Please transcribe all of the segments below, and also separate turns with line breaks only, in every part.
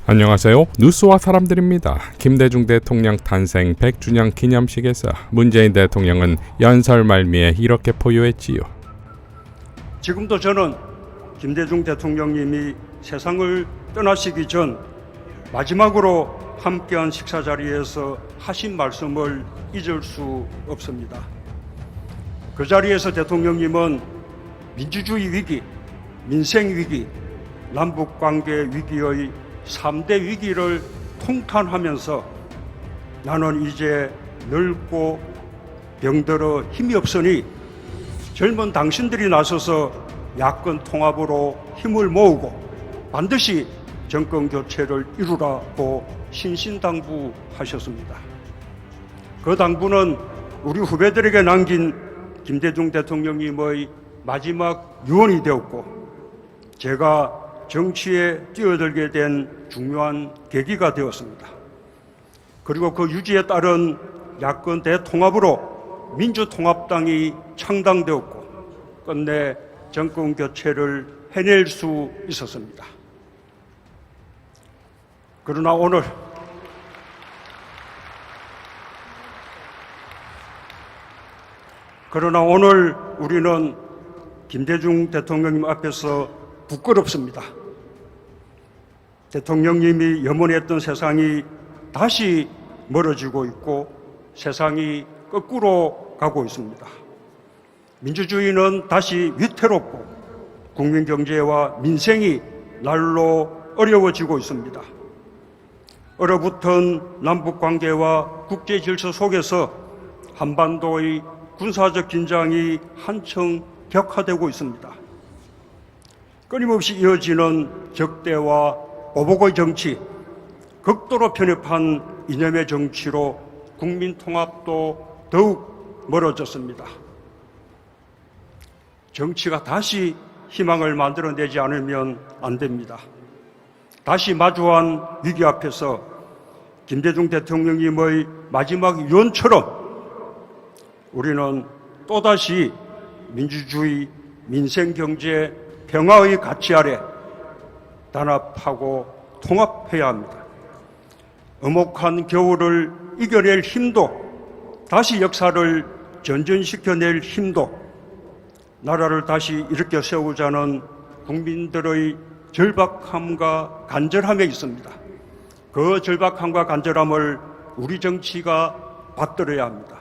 안녕하세요. 뉴스와 사람들입니다. 김대중 대통령 탄생 100주년 기념식에서 문재인 대통령은 연설 말미에 이렇게 포효했지요.
지금도 저는 김대중 대통령님이 세상을 떠나시기 전 마지막으로 함께한 식사 자리에서 하신 말씀을 잊을 수 없습니다. 그 자리에서 대통령님은 민주주의 위기, 민생 위기, 남북관계 위기의 3대 위기를 통탄하면서 나는 이제 늙고 병들어 힘이 없으니 젊은 당신들이 나서서 야권 통합으로 힘을 모으고 반드시 정권 교체를 이루라고 신신당부하셨습니다. 그 당부는 우리 후배들에게 남긴 김대중 대통령님의 마지막 유언이 되었고 제가 정치에 뛰어들게 된 중요한 계기가 되었습니다. 그리고 그 유지에 따른 야권 대통합으로 민주통합당이 창당되었고 끝내 정권 교체를 해낼 수 있었습니다. 그러나 오늘 우리는 김대중 대통령님 앞에서 부끄럽습니다. 대통령님이 염원했던 세상이 다시 멀어지고 있고 세상이 거꾸로 가고 있습니다. 민주주의는 다시 위태롭고 국민 경제와 민생이 날로 어려워지고 있습니다. 얼어붙은 남북 관계와 국제 질서 속에서 한반도의 군사적 긴장이 한층 격화되고 있습니다. 끊임없이 이어지는 적대와 보복의 정치, 극도로 편협한 이념의 정치로 국민 통합도 더욱 멀어졌습니다. 정치가 다시 희망을 만들어내지 않으면 안 됩니다. 다시 마주한 위기 앞에서 김대중 대통령님의 마지막 유언처럼 우리는 또다시 민주주의, 민생, 경제, 평화의 가치 아래 단합하고 통합해야 합니다. 엄혹한 겨울을 이겨낼 힘도 다시 역사를 전전시켜낼 힘도 나라를 다시 일으켜 세우자는 국민들의 절박함과 간절함에 있습니다. 그 절박함과 간절함을 우리 정치가 받들어야 합니다.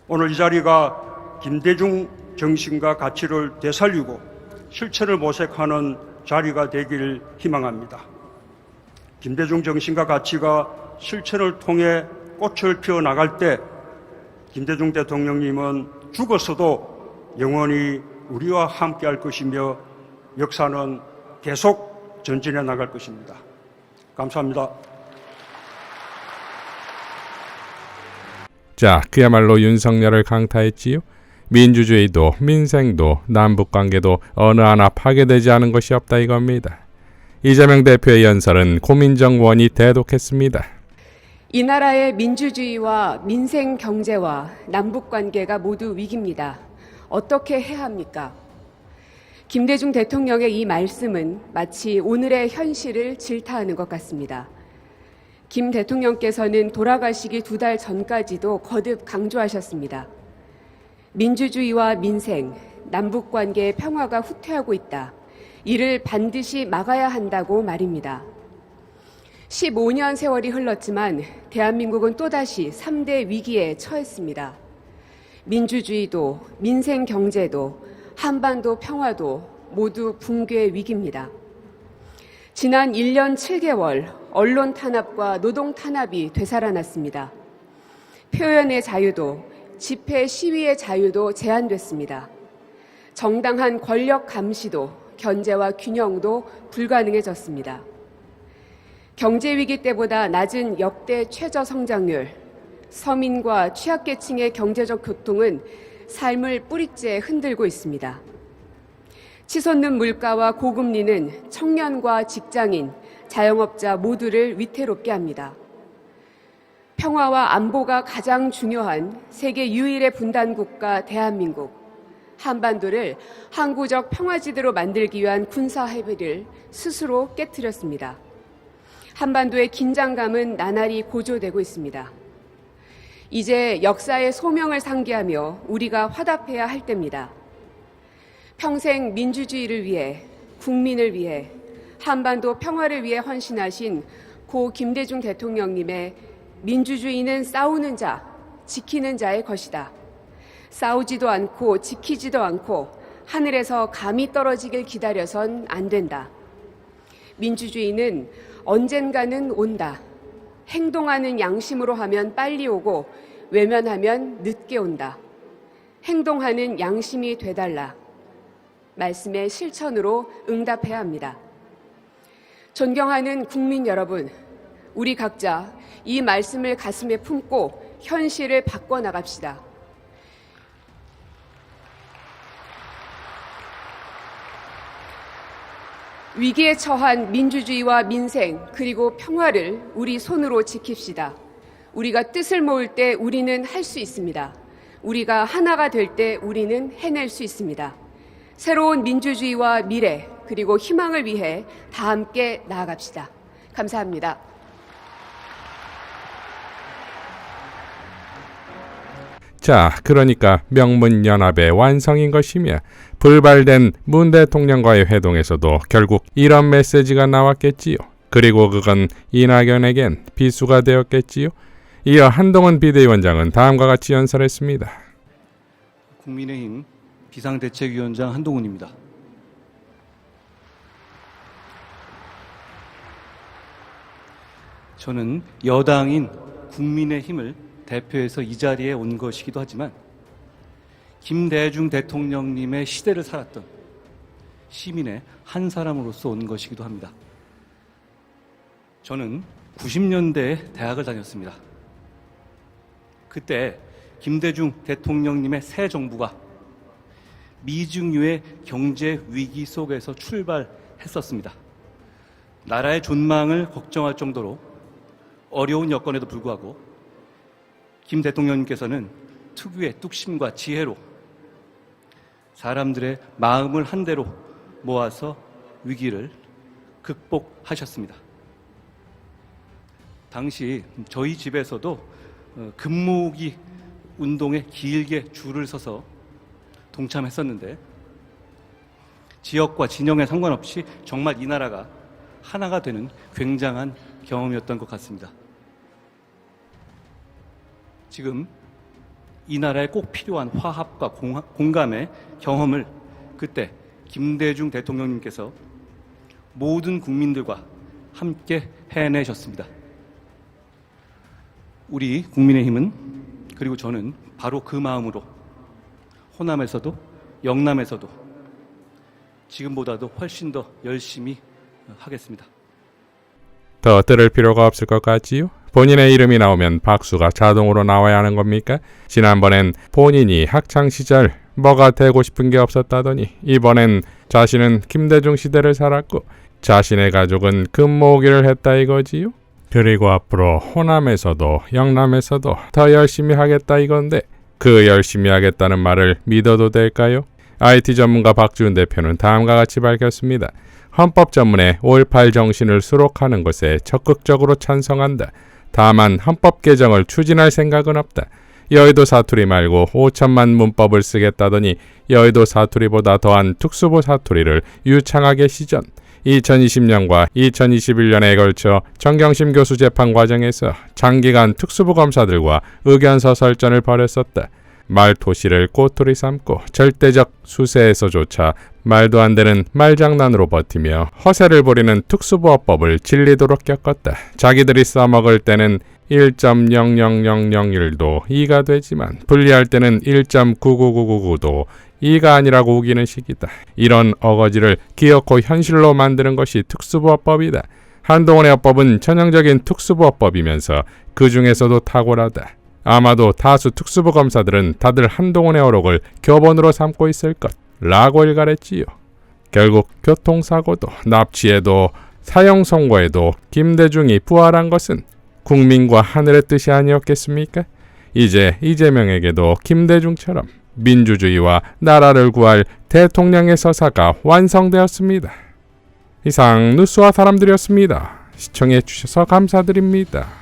오늘 이 자리가 김대중 정신과 가치를 되살리고 실천을 모색하는 자리가 되길 희망합니다. 김대중 정신과 가치가 실천을 통해 꽃을 피워나갈 때 김대중 대통령님은 죽어서도 영원히 우리와 함께할 것이며 역사는 계속 전진해 나갈 것입니다. 감사합니다.
자, 그야말로 윤석열을 강타했지요. 민주주의도 민생도 남북관계도 어느 하나 파괴되지 않은 것이 없다 이겁니다. 이재명 대표의 연설은 고민정 원이 대독했습니다.
이 나라의 민주주의와 민생 경제와 남북관계가 모두 위기입니다. 어떻게 해야 합니까? 김대중 대통령의 이 말씀은 마치 오늘의 현실을 질타하는 것 같습니다. 김 대통령께서는 돌아가시기 2달 전까지도 거듭 강조하셨습니다. 민주주의와 민생, 남북관계의 평화가 후퇴하고 있다. 이를 반드시 막아야 한다고 말입니다. 15년 세월이 흘렀지만 대한민국은 또다시 3대 위기에 처했습니다. 민주주의도, 민생 경제도, 한반도 평화도 모두 붕괴의 위기입니다. 지난 1년 7개월 언론 탄압과 노동 탄압이 되살아났습니다. 표현의 자유도 집회 시위의 자유도 제한됐습니다. 정당한 권력 감시도 견제와 균형도 불가능해졌습니다. 경제 위기 때보다 낮은 역대 최저 성장률, 서민과 취약계층의 경제적 고통은 삶을 뿌리째 흔들고 있습니다. 치솟는 물가와 고금리는 청년과 직장인, 자영업자 모두를 위태롭게 합니다. 평화와 안보가 가장 중요한 세계 유일의 분단국가 대한민국, 한반도를 항구적 평화지대로 만들기 위한 군사 합의를 스스로 깨트렸습니다. 한반도의 긴장감은 나날이 고조되고 있습니다. 이제 역사의 소명을 상기하며 우리가 화답해야 할 때입니다. 평생 민주주의를 위해, 국민을 위해, 한반도 평화를 위해 헌신하신 고 김대중 대통령님의 민주주의는 싸우는 자, 지키는 자의 것이다. 싸우지도 않고 지키지도 않고 하늘에서 감이 떨어지길 기다려선 안 된다. 민주주의는 언젠가는 온다. 행동하는 양심으로 하면 빨리 오고 외면하면 늦게 온다. 행동하는 양심이 되달라. 말씀의 실천으로 응답해야 합니다. 존경하는 국민 여러분, 우리 각자 이 말씀을 가슴에 품고 현실을 바꿔나갑시다. 위기에 처한 민주주의와 민생 그리고 평화를 우리 손으로 지킵시다. 우리가 뜻을 모을 때 우리는 할 수 있습니다. 우리가 하나가 될 때 우리는 해낼 수 있습니다. 새로운 민주주의와 미래 그리고 희망을 위해 다 함께 나아갑시다. 감사합니다.
자, 그러니까 명문연합의 완성인 것이며 불발된 문 대통령과의 회동에서도 결국 이런 메시지가 나왔겠지요. 그리고 그건 이낙연에겐 비수가 되었겠지요. 이어 한동훈 비대위원장은 다음과 같이 연설했습니다.
국민의힘 비상대책위원장 한동훈입니다. 저는 여당인 국민의힘을 대표해서 이 자리에 온 것이기도 하지만 김대중 대통령님의 시대를 살았던 시민의 한 사람으로서 온 것이기도 합니다. 저는 90년대에 대학을 다녔습니다. 그때 김대중 대통령님의 새 정부가 미증유의 경제 위기 속에서 출발했었습니다. 나라의 존망을 걱정할 정도로 어려운 여건에도 불구하고 김 대통령님께서는 특유의 뚝심과 지혜로 사람들의 마음을 한대로 모아서 위기를 극복하셨습니다. 당시 저희 집에서도 금모으기 운동에 길게 줄을 서서 동참했었는데 지역과 진영에 상관없이 정말 이 나라가 하나가 되는 굉장한 경험이었던 것 같습니다. 지금 이 나라에 꼭 필요한 화합과 공감의 경험을 그때 김대중 대통령님께서 모든 국민들과 함께 해내셨습니다. 우리 국민의힘은 그리고 저는 바로 그 마음으로 호남에서도 영남에서도 지금보다도 훨씬 더 열심히 하겠습니다.
더 들을 필요가 없을 것 같지요? 본인의 이름이 나오면 박수가 자동으로 나와야 하는 겁니까? 지난번엔 본인이 학창시절 뭐가 되고 싶은 게 없었다더니 이번엔 자신은 김대중 시대를 살았고 자신의 가족은 금모으기를 했다 이거지요? 그리고 앞으로 호남에서도 영남에서도 더 열심히 하겠다 이건데 그 열심히 하겠다는 말을 믿어도 될까요? IT 전문가 박지훈 대표는 다음과 같이 밝혔습니다. 헌법 전문에 5.18 정신을 수록하는 것에 적극적으로 찬성한다. 다만 헌법 개정을 추진할 생각은 없다. 여의도 사투리 말고 5천만 문법을 쓰겠다더니 여의도 사투리보다 더한 특수부 사투리를 유창하게 시전. 2020년과 2021년에 걸쳐 정경심 교수 재판 과정에서 장기간 특수부 검사들과 의견서 설전을 벌였었다. 말토시를 꼬투리 삼고 절대적 수세에서조차 말도 안 되는 말장난으로 버티며 허세를 부리는 특수부업법을 질리도록 겪었다. 자기들이 써먹을 때는 1.00001도 2가 되지만 분리할 때는 1.99999도 2가 아니라고 우기는 시기다. 이런 어거지를 기어코 현실로 만드는 것이 특수부업법이다. 한동훈의 어법은 전형적인 특수부업법이면서 그 중에서도 탁월하다. 아마도 다수 특수부 검사들은 다들 한동훈의 어록을 교본으로 삼고 있을 것라고 일갈했지요. 결국 교통사고도 납치에도 사형 선고에도 김대중이 부활한 것은 국민과 하늘의 뜻이 아니었겠습니까? 이제 이재명에게도 김대중처럼 민주주의와 나라를 구할 대통령의 서사가 완성되었습니다. 이상 뉴스와 사람들이었습니다. 시청해 주셔서 감사드립니다.